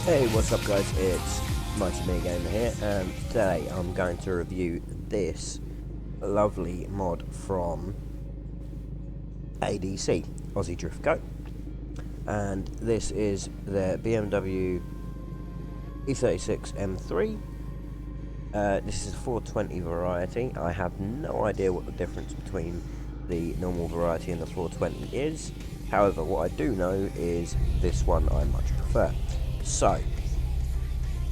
Hey, what's up guys, it's Mighty Me Gamer here, and today I'm going to review this lovely mod from ADC, Aussie Drift Co. And this is the BMW E36 M3. This is a 420 variety. I have no idea what the difference between the normal variety and the 420 is. However, what I do know is this one I much prefer. So,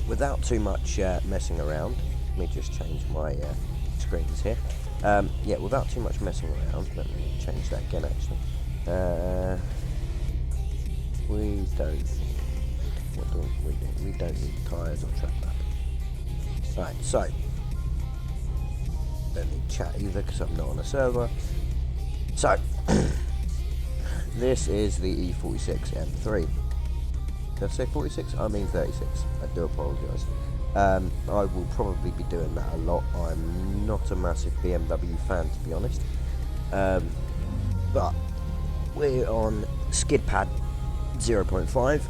without too much messing around, let me just change my screens here. Yeah, without too much messing around, let me change that again actually. We don't, what do we do? We don't need tyres or track map. Right, so, don't need chat either because I'm not on a server. So, this is the E46 M3. Did I say 46? I mean 36. I do apologise. I will probably be doing that a lot. I'm not a massive BMW fan, to be honest. But we're on skid pad 0.5,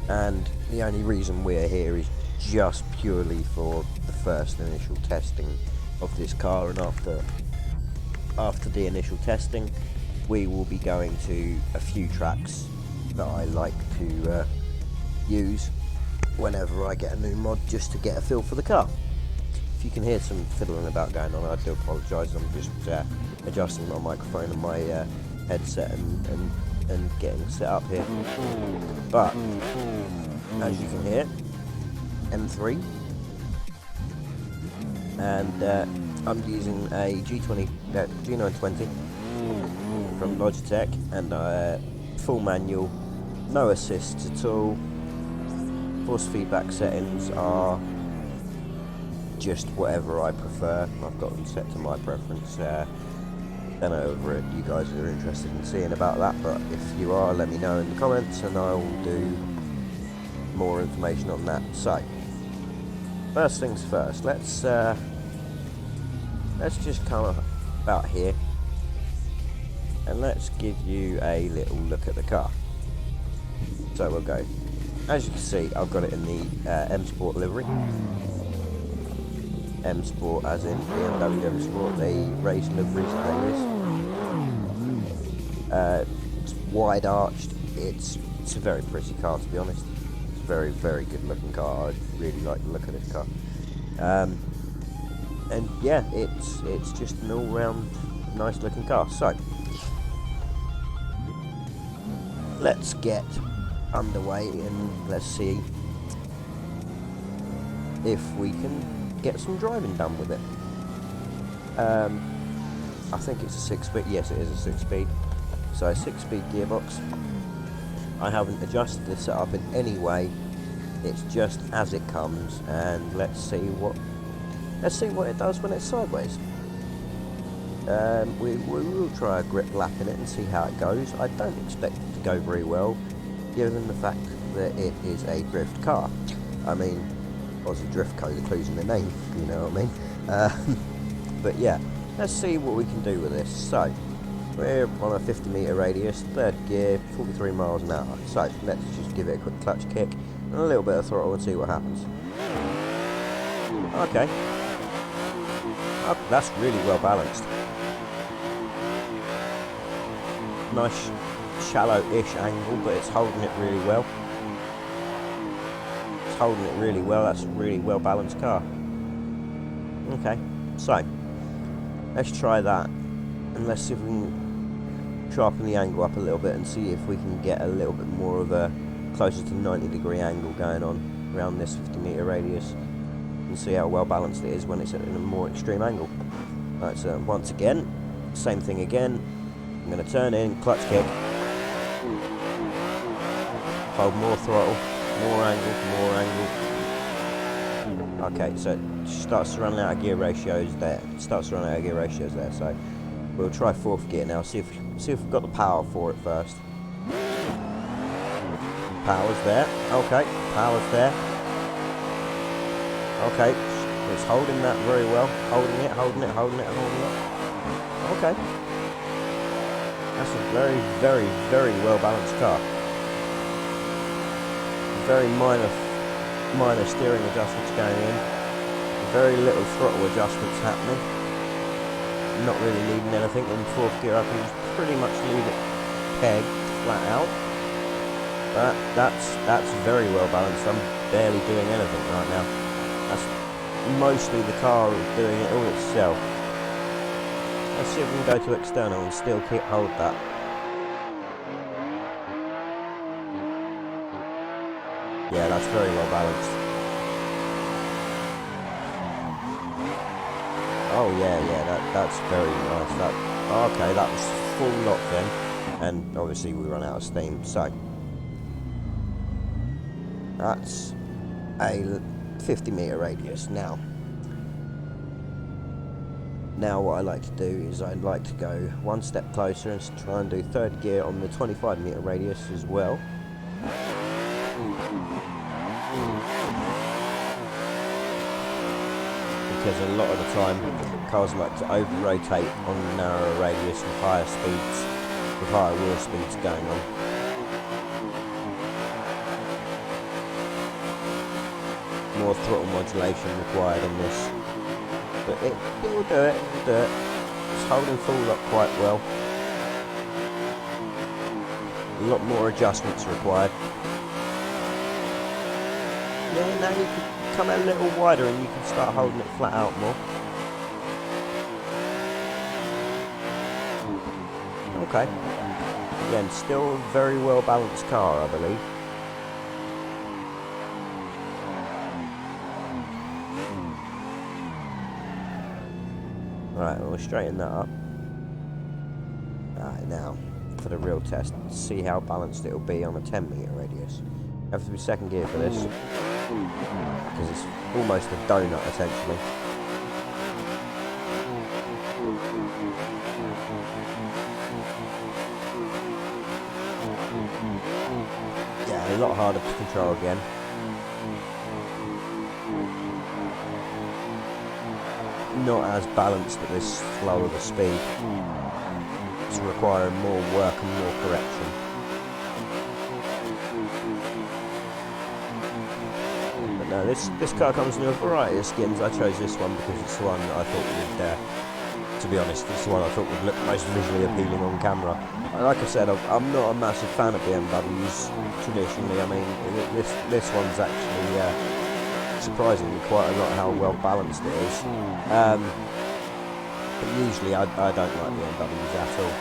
and the only reason we're here is just purely for the first initial testing of this car, and after the initial testing, we will be going to a few tracks that I like to use whenever I get a new mod, just to get a feel for the car. If you can hear some fiddling about going on, I do apologise. I'm just adjusting my microphone and my headset and getting set up here. But as you can hear, M3, and I'm using a G920 from Logitech, and full manual, no assists at all. Force feedback settings are just whatever I prefer. I've got them set to my preference. Don't know whether you guys are interested in seeing about that, but if you are, let me know in the comments and I will do more information on that. So, first things first, let's just come about here and let's give you a little look at the car. So we'll go. As you can see, I've got it in the M Sport livery. M Sport as in BMW M Sport, the race liveries that it's wide arched. It's a very pretty car, to be honest. It's a very, very good looking car. I really like the look of this car. And yeah, it's just an all round nice looking car. So let's get underway and let's see if we can get some driving done with it. I think it's a 6-speed. Yes, it is a 6-speed. So a 6-speed gearbox. I haven't adjusted the setup in any way. It's just as it comes, and let's see what it does when it's sideways. We will try a grip lap in it and see how it goes. I don't expect it to go very well, given the fact that it is a drift car. I mean, Aussie Drift Co, the clue's in the name, you know what I mean. But yeah, let's see what we can do with this. So, we're on a 50-metre radius, third gear, 43 miles an hour. So, let's just give it a quick clutch kick and a little bit of throttle and see what happens. Okay. That's really well balanced. Nice shallow-ish angle, but it's holding it really well. It's holding it really well. That's a really well balanced car. Okay, so let's try that, and let's see if we can sharpen the angle up a little bit and see if we can get a little bit more of a closer to 90-degree angle going on around this 50-metre radius, and see how well balanced it is when it's at a more extreme angle. Right, so once again, same thing again. I'm going to turn in, clutch kick, hold more throttle, more angle. Okay, so it starts to run out of gear ratios there. So we'll try fourth gear now. See if we've got the power for it first. Power's there. Okay, power's there. Okay, it's holding that very well. Holding it. Okay. That's a very, very, very well balanced car. very minor steering adjustments going in. Very little throttle adjustments happening. Not really needing anything. In fourth gear I can pretty much leave it pegged flat out. But that's very well balanced. I'm barely doing anything right now. That's mostly the car doing it all itself. Let's see if we can go to external and still hold that. Yeah, that's very well balanced. Oh yeah, that's very nice. Okay, that was full lock then, and obviously we run out of steam. So that's a 50-meter radius. Now what I like to do is I'd like to go one step closer and try and do third gear on the 25-meter radius as well. Because a lot of the time cars like to over-rotate on narrower radius with higher speeds, with higher wheel speeds going on. More throttle modulation required on this. But it will do it, It's holding full lock quite well. A lot more adjustments required. Yeah, now you can come a little wider and you can start holding it flat out more. Okay. Again, still a very well balanced car, I believe. Right, we'll straighten that up. Alright, now for the real test, see how balanced it'll be on a 10-meter radius. Have to be second gear for this, because it's almost a donut essentially. Yeah, a lot harder to control again. Not as balanced at this slow of a speed. It's requiring more work and more correction. But no, this car comes in a variety of skins. I chose this one because it's the one that I thought would, to be honest, it's the one I thought would look most visually appealing on camera. And like I said, I'm not a massive fan of BMWs traditionally. I mean, this one's actually surprisingly quite a lot how well balanced it is. But usually I don't like BMWs at all.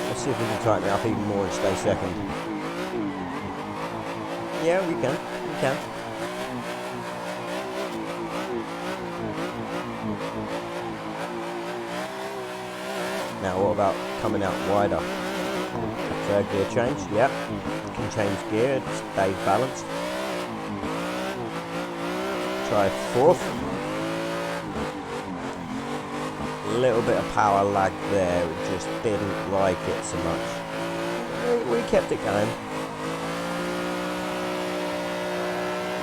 Let's see if we can tighten it up even more and stay second. Yeah, we can. Now what about coming out wider? Third gear change, yep. Can change gear, stay balanced. Try fourth. A little bit of power lag there, we just didn't like it so much. We kept it going.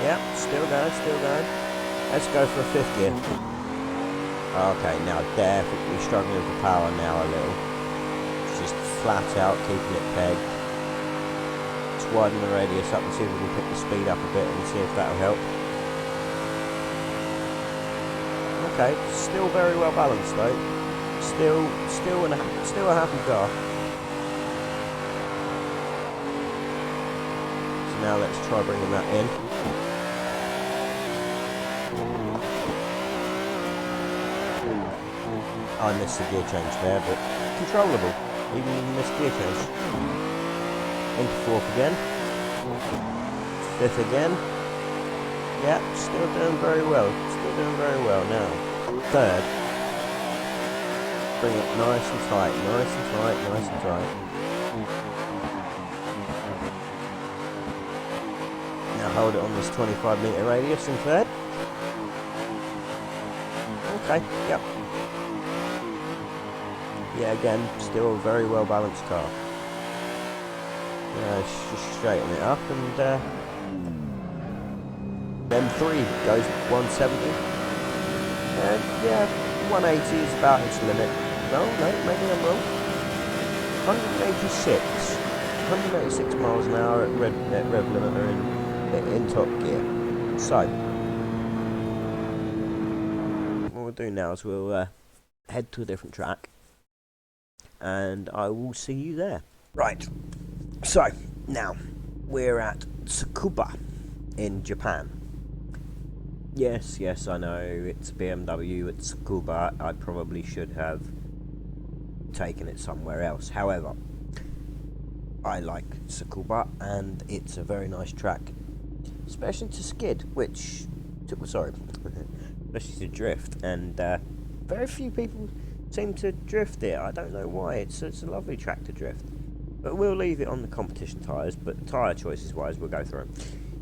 Yep, still going. Let's go for a fifth gear. Okay, now definitely struggling with the power now a little. It's just flat out keeping it pegged. Let's widen the radius up and see if we can pick the speed up a bit and see if that'll help. Okay, still very well balanced though. Still a happy car. So now let's try bringing that in. I missed the gear change there, but controllable, even in this gear change. Into fourth again. Fifth again. Yeah, still doing very well. Now, third. Bring it nice and tight. Now hold it on this 25-meter radius in third. Okay, yep. Yeah, again, still a very well balanced car. Just straighten it up and M3 goes 170. And yeah, 180 is about its limit. No, maybe I'm wrong. 186. 186 miles an hour at rev limiter in top gear. So, what we'll do now is we'll head to a different track, and I will see you there. Right, so now we're at Tsukuba in Japan. Yes, I know it's BMW at Tsukuba. I probably should have taken it somewhere else. However, I like Tsukuba, and it's a very nice track, especially to skid, especially to drift, and very few people seem to drift it. I don't know why. It's a lovely track to drift. But we'll leave it on the competition tyres, but tyre choices wise, we'll go through them.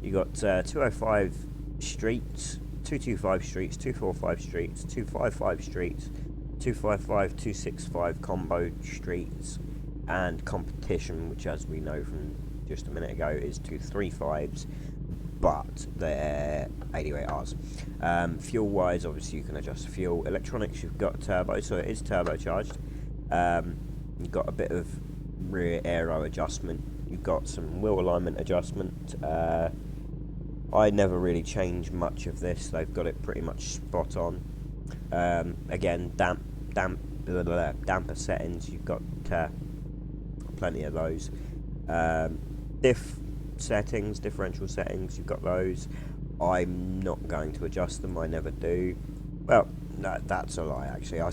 You got 205 streets, 225 streets, 245 streets, 255 streets, 255, 265 combo streets, and competition, which as we know from just a minute ago is 235s, but they're 88Rs. Fuel wise, obviously you can adjust the fuel. Electronics, you've got turbo, so it is turbocharged. You've got a bit of rear aero adjustment, you've got some wheel alignment adjustment. I never really change much of this, they've got it pretty much spot on. Again, damper settings, you've got plenty of those. Diff settings, differential settings, you've got those. I'm not going to adjust them, I never do. Well, no, that's a lie actually. I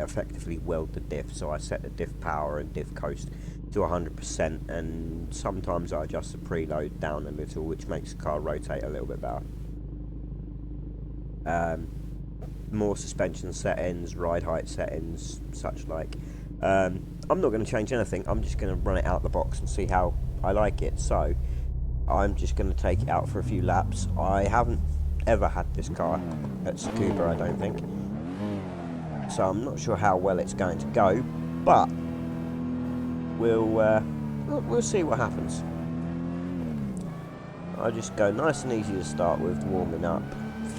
effectively weld the diff, so I set the diff power and diff coast to 100%, and sometimes I adjust the preload down a little, which makes the car rotate a little bit better. More suspension settings, ride height settings, such like. I'm not going to change anything, I'm just going to run it out the box and see how I like it. So I'm just going to take it out for a few laps. I haven't ever had this car at Tsukuba, I don't think, so I'm not sure how well it's going to go, but we'll see what happens. I'll just go nice and easy to start with, warming up.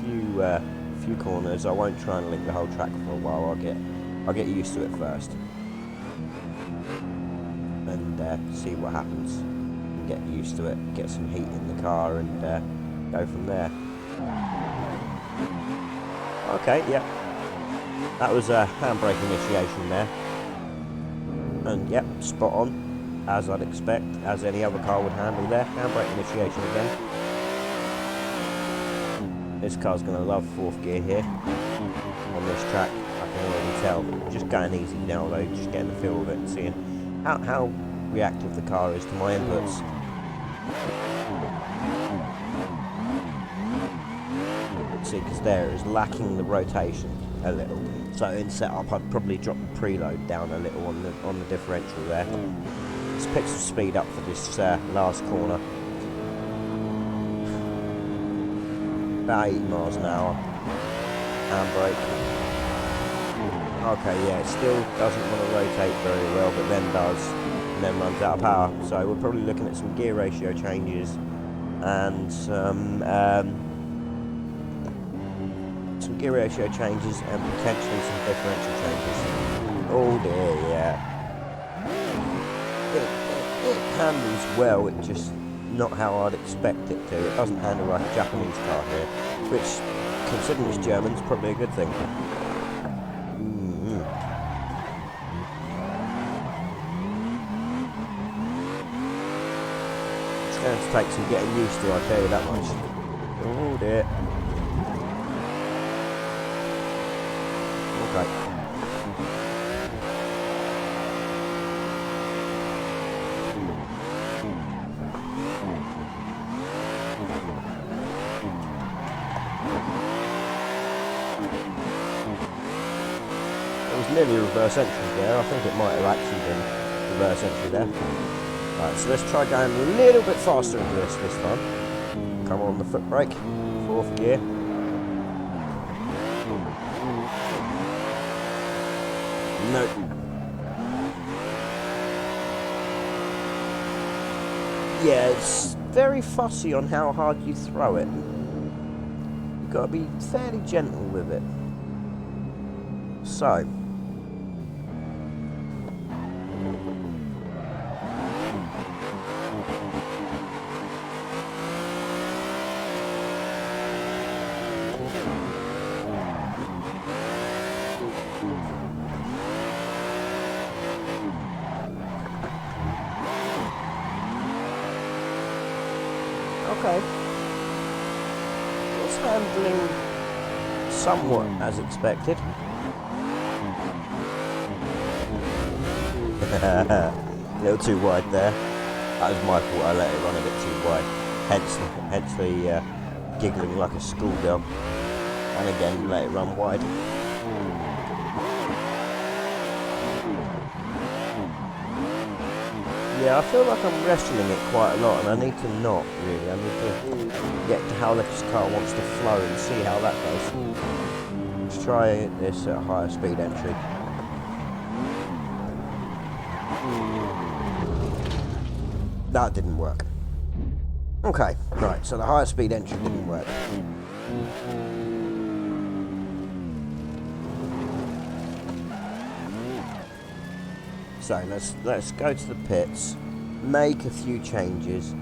Few corners. I won't try and lick the whole track for a while. I'll get used to it first, and see what happens. And get used to it. Get some heat in the car, and go from there. Okay, yep. That was a handbrake initiation there. And yep, spot on, as I'd expect, as any other car would handle there. Handbrake initiation again. This car's going to love fourth gear here on this track, I can already tell. Just going easy now though, just getting the feel of it and seeing how reactive the car is to my inputs. See, because there it is lacking the rotation a little. So in setup, I'd probably drop the preload down a little on the differential there. Let's pick some speed up for this last corner. About 80 miles an hour. Handbrake. Okay, yeah, it still doesn't want to rotate very well, but then does, and then runs out of power. So we're probably looking at some gear ratio changes and some gear ratio changes and potentially some differential changes. Oh dear, yeah. It handles well, it just not how I'd expect it to. It doesn't handle like a Japanese car here, which, considering it's German, is probably a good thing. It's going to take some getting used to, I'll tell you that much. Oh dear. Okay. It was nearly a reverse entry there. I think it might have actually been reverse entry there. Right, so let's try going a little bit faster into this time. Come on the foot brake. Fourth gear. No. Yeah, it's very fussy on how hard you throw it. You've got to be fairly gentle with it. So, Okay. It's handling somewhat as expected. A little too wide there. That was my fault, I let it run a bit too wide. Hence the giggling like a schoolgirl. And again, let it run wide. Yeah, I feel like I'm wrestling it quite a lot, and I need to not, really. I need to get to how this car wants to flow and see how that goes. Let's try this at a higher speed entry. That didn't work. Okay, right, so the higher speed entry didn't work. So let's go to the pits, make a few changes.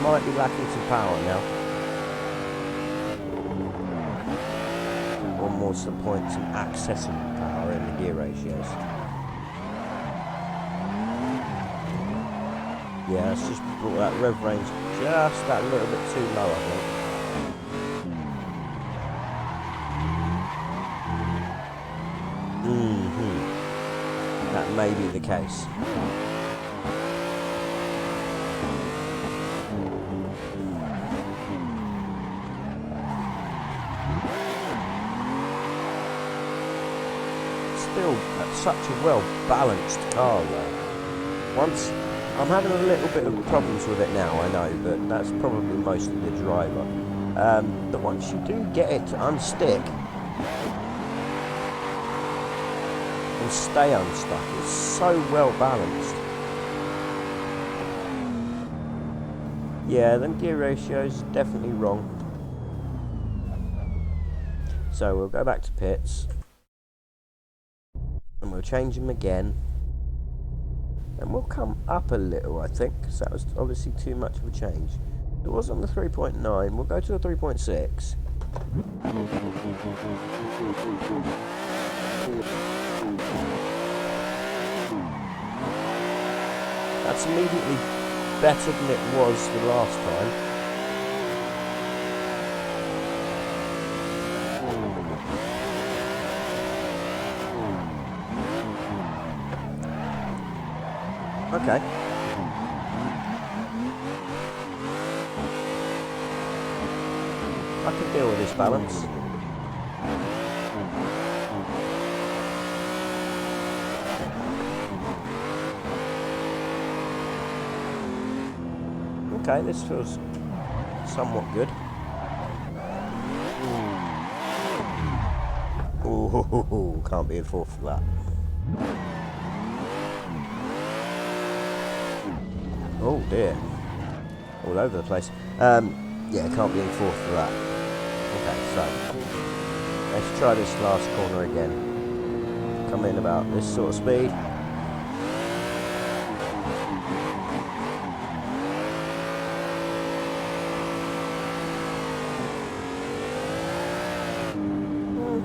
Might be lacking some power now. Or more to the point, some accessible power in the gear ratios. Yeah, it's just brought that rev range just that little bit too low, I think. That may be the case. Still, that's such a well-balanced car, though. Once I'm having a little bit of problems with it now, I know, but that's probably mostly the driver. But once you do get it to unstick and stay unstuck, it's so well balanced. Yeah, them gear ratios are definitely wrong. So we'll go back to pits and we'll change them again. And we'll come up a little, I think, because that was obviously too much of a change. It was on the 3.9, we'll go to the 3.6. That's immediately better than it was the last time. Okay. I can deal with this balance. Okay, this feels somewhat good. Ooh, can't be in fourth for that. Oh dear. All over the place. Yeah, can't be in fourth for that. Okay, so let's try this last corner again. Come in about this sort of speed.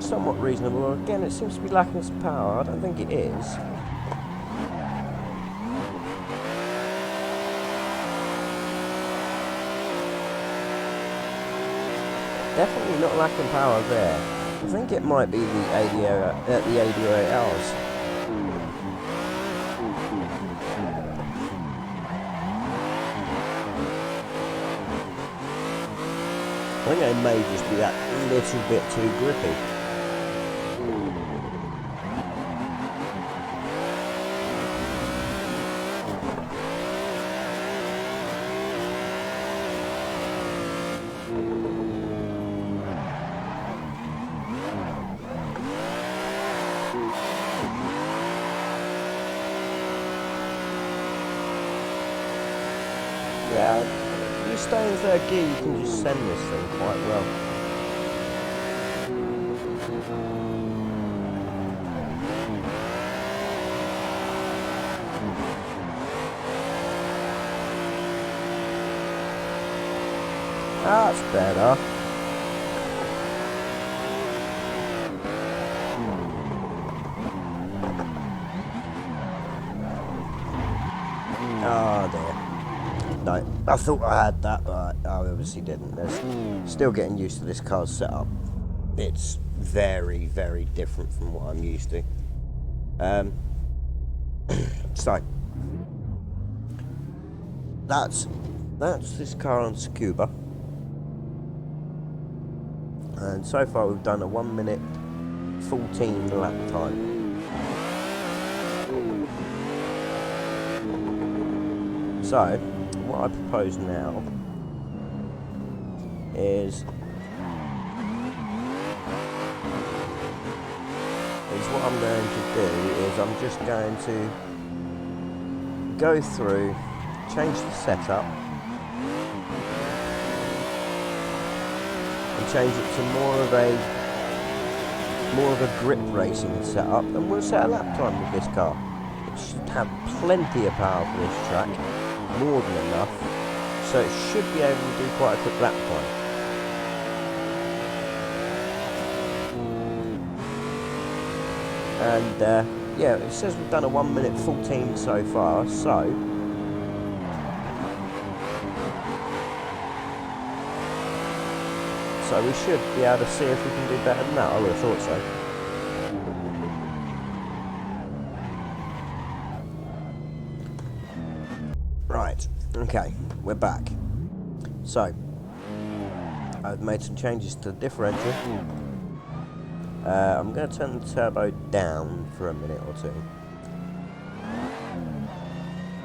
Somewhat reasonable. Again, it seems to be lacking some power. I don't think it is. Definitely not lacking power there. I think it might be the ADO hours. I think it may just be that little bit too grippy. Yeah, if you stay in third gear, you can just send this thing quite well. That's better. Oh dear. No, I thought I had that, but I obviously didn't. There's still getting used to this car's setup. It's very, very different from what I'm used to. So that's this car on Scuba, and so far we've done a 1 minute 14 lap time. So what I propose now is what I'm going to do is I'm just going to go through, change the setup, and change it to more of a grip racing setup, and we'll set a lap time with this car. It should have plenty of power for this track, more than enough, so it should be able to do quite a quick lap time. And yeah, it says we've done a 1 minute 14 so far, so we should be able to see if we can do better than that. I would have thought so. Right, okay, we're back. So I've made some changes to the differential. I'm going to turn the turbo down for a minute or two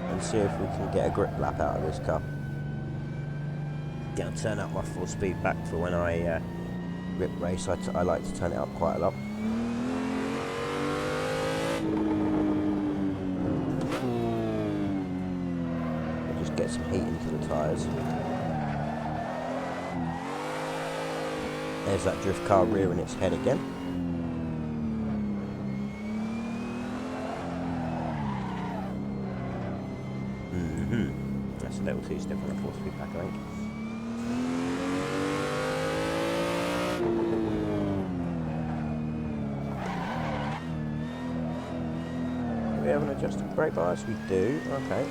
and see if we can get a grip lap out of this car. Going to turn up my full speed back for when I grip race. I like to turn it up quite a lot. I'll just get some heat into the tyres. There's that drift car rearing its head again. That's a little too stiff on the full speed back, I think. Do we have an adjusted brake bias? We do, okay.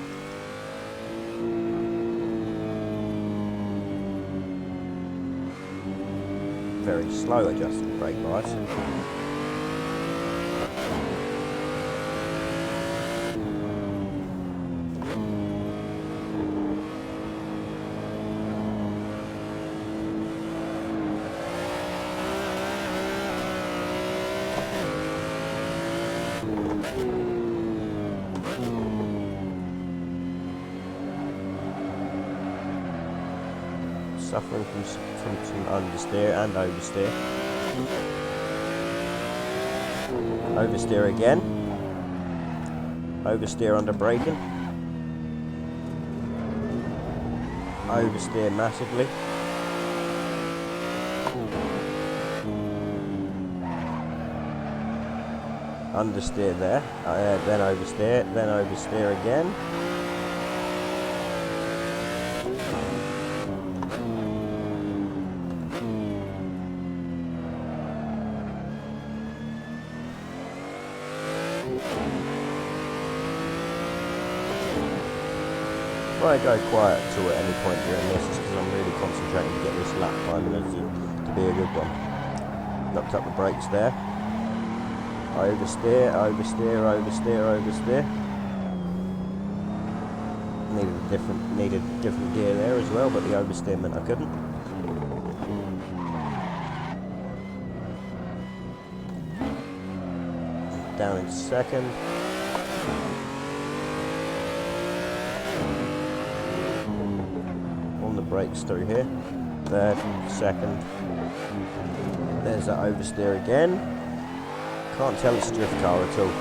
Very slow adjusted brake bias. Suffering from some understeer and oversteer. Oversteer again. Oversteer under braking. Oversteer massively. Understeer there. Then oversteer. Then oversteer again. If I go quiet at any point during this, it's because I'm really concentrating to get this lap time to be a good one. Knocked up the brakes there. Oversteer, oversteer, oversteer, oversteer. Needed a different gear there as well, but the oversteer meant I couldn't. Down in second. On the brakes through here. Third, second. There's that oversteer again. Can't tell it's a drift car at all.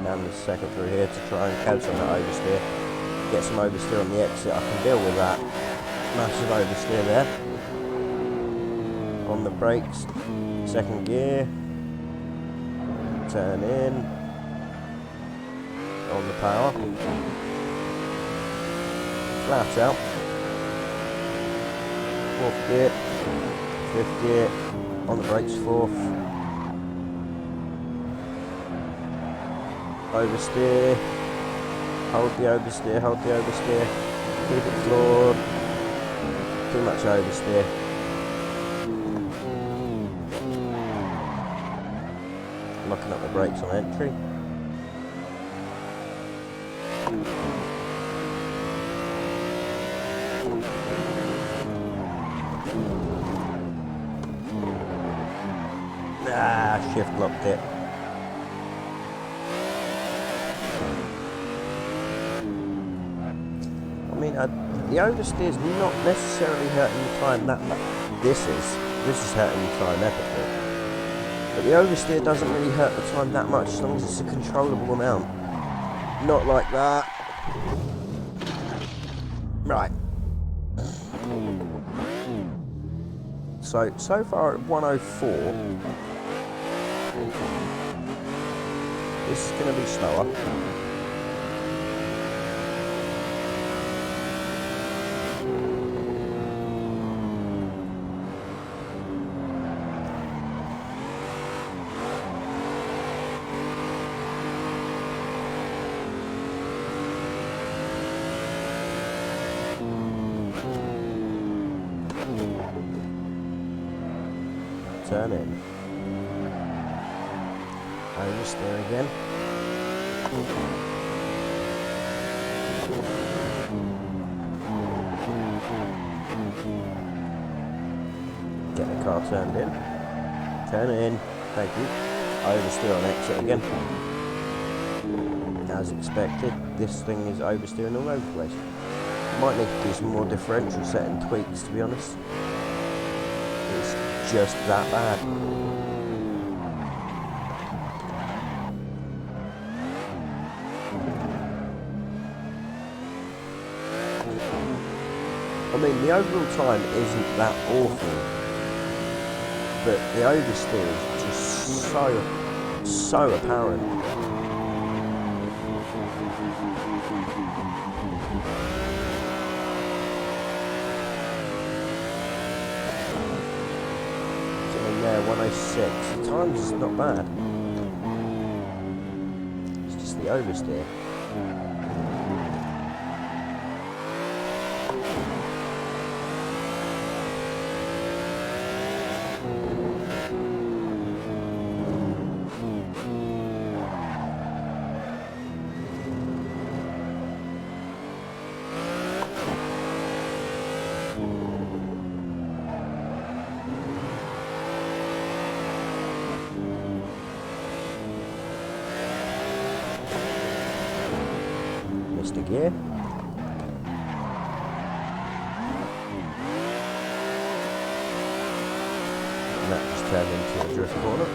Down the second through here to try and cancel that oversteer. Get some oversteer on the exit. I can deal with that. Massive oversteer there. On the brakes. Second gear. Turn in. On the power. Flat out. Fourth gear. Fifth gear. On the brakes, fourth. Oversteer. Hold the oversteer, hold the oversteer. Keep it floored. Too much oversteer. Locking up the brakes on entry. Ah, shift locked it. I mean, the oversteer's not necessarily hurting the time that much. This is hurting the time epically. But the oversteer doesn't really hurt the time that much as long as it's a controllable amount. Not like that. Right. So far at 104. This is going to be slower. Turn in. Oversteer again. Get the car turned in. Turn it in. Thank you. Oversteer on exit again. As expected, this thing is oversteering all over the place. Might need to do some more differential setting tweaks, to be honest. It's just that bad. I mean, the overall time isn't that awful, but the oversteer is just so apparent. Getting there, 106. The time's just not bad. It's just the oversteer. Missed a gear. And that just turned into a drift corner.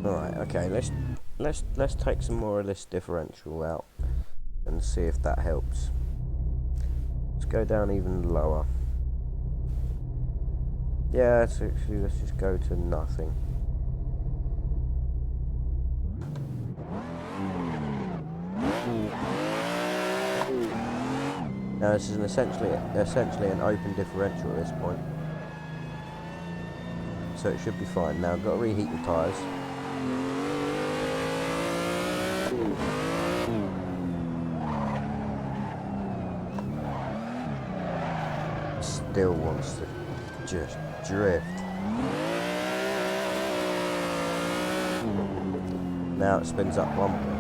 Alright, okay, let's take some more of this differential out and see if that helps. Let's go down even lower. Yeah, let's just go to nothing. Now this is essentially an open differential at this point, so it should be fine. Now I've got to reheat the tyres. Still wants to just drift. Now it spins up 1 point.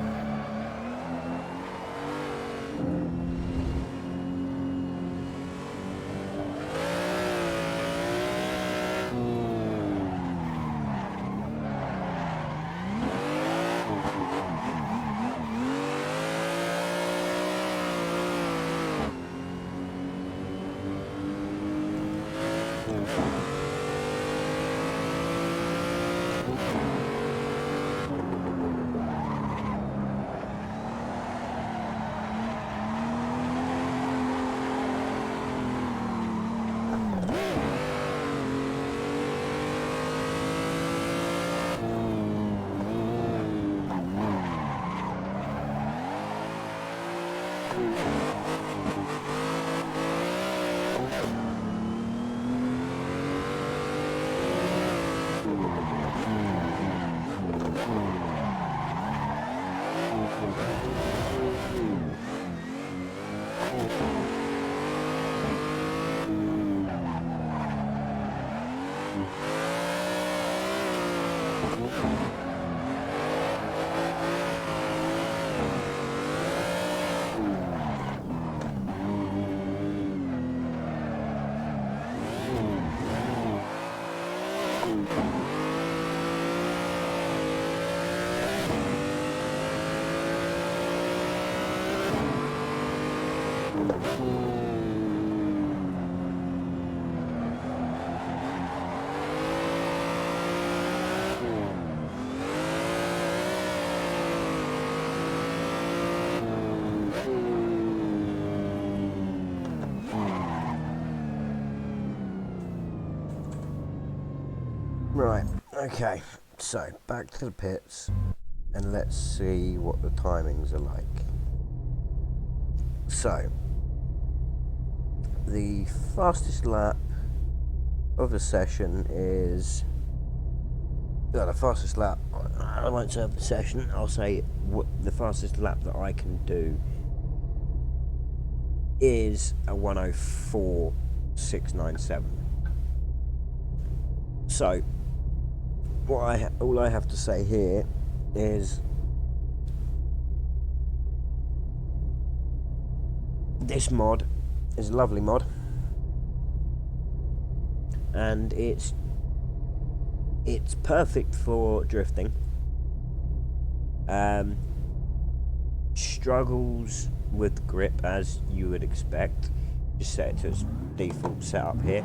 Right, okay, so back to the pits and let's see what the timings are like. So, the fastest lap of the session is, well, the fastest lap, I won't say of the session, I'll say what the fastest lap that I can do is a 1:04.697. So, all I have to say here is this mod is a lovely mod, and it's perfect for drifting. Struggles with grip as you would expect. Just set it to its default setup here.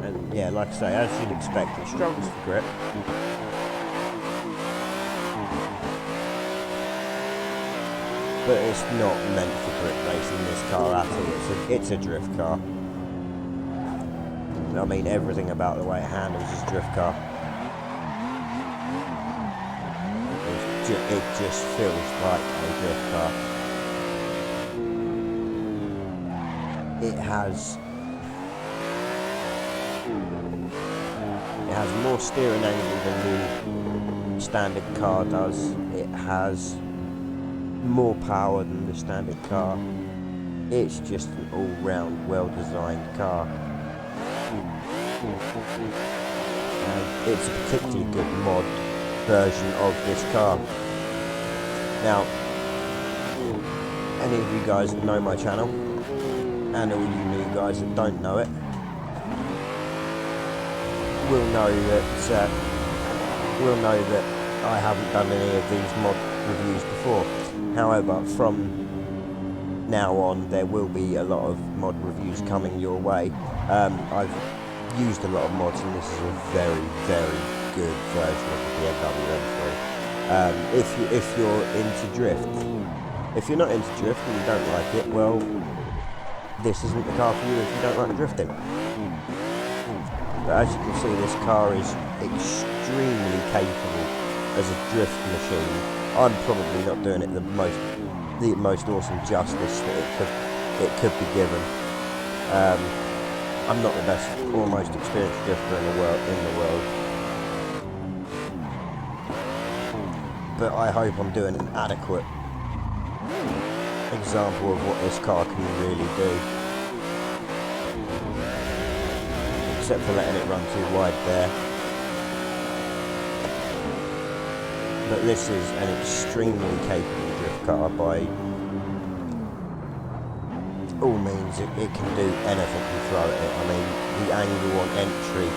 And yeah, like I say, as you'd expect, it struggles for grip. But it's not meant for grip racing, this car at all. It's a drift car. I mean, everything about the way it handles is a drift car. It just feels like a drift car. It has more steering angle than the standard car does. It has more power than the standard car. It's just an all-round well-designed car. And it's a particularly good mod version of this car. Now, any of you guys that know my channel, and all you new guys that don't know it, will know that I haven't done any of these mod reviews before. However, from now on, there will be a lot of mod reviews coming your way. I've used a lot of mods, and this is a very, very good version of the BMW M3. If you're into drift, if you're not into drift and you don't like it, well, this isn't the car for you if you don't like drifting. But as you can see, this car is extremely capable as a drift machine. I'm probably not doing it the most awesome justice that it could be given. I'm not the best or most experienced drifter in the world. But I hope I'm doing an adequate example of what this car can really do. Except for letting it run too wide there. But this is an extremely capable drift car by all means. It can do anything you throw at it. I mean, the angle on entry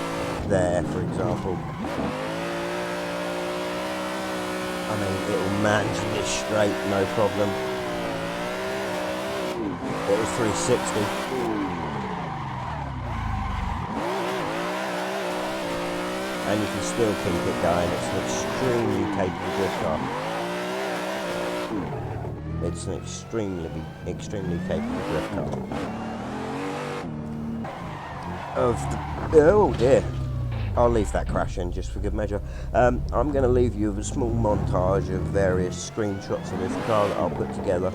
there, for example. I mean, it will manage this straight, no problem. It was 360. And you can still keep it going. It's an extremely capable drift car. It's an extremely capable drift car. Oh dear. I'll leave that crash in just for good measure. I'm going to leave you with a small montage of various screenshots of this car that I'll put together.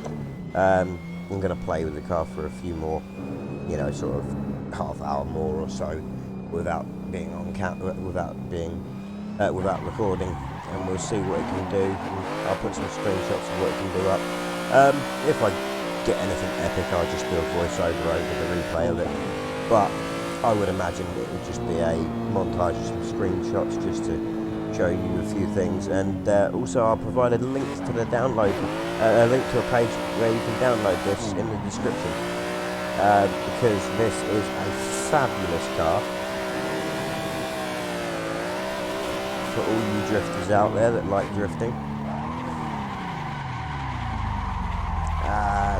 I'm going to play with the car for a few more, sort of half hour more or so, without being on without recording, and we'll see what it can do. And I'll put some screenshots of what it can do up. If I get anything epic, I'll just do a voiceover over the replay of it. But I would imagine it would just be a montage of some screenshots just to show you a few things, and also I'll provide a link to the download, a link to a page where you can download this in the description, because this is a fabulous car for all you drifters out there that like drifting.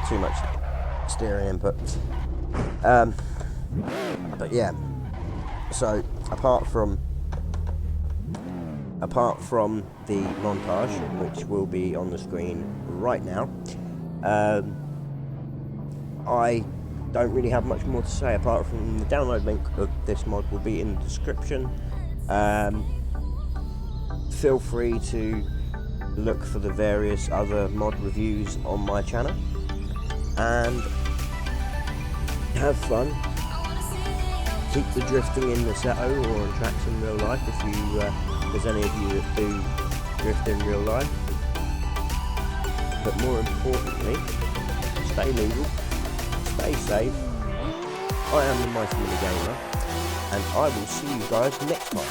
Too much steering input. But yeah, so apart from the montage, which will be on the screen right now, I don't really have much more to say apart from the download link of this mod will be in the description. Feel free to look for the various other mod reviews on my channel and have fun. Keep the drifting in the Assetto or on tracks in real life if there's any of you that do drift in real life. But more importantly, stay legal, stay safe. I am the Mighty Mini Gamer, and I will see you guys next time.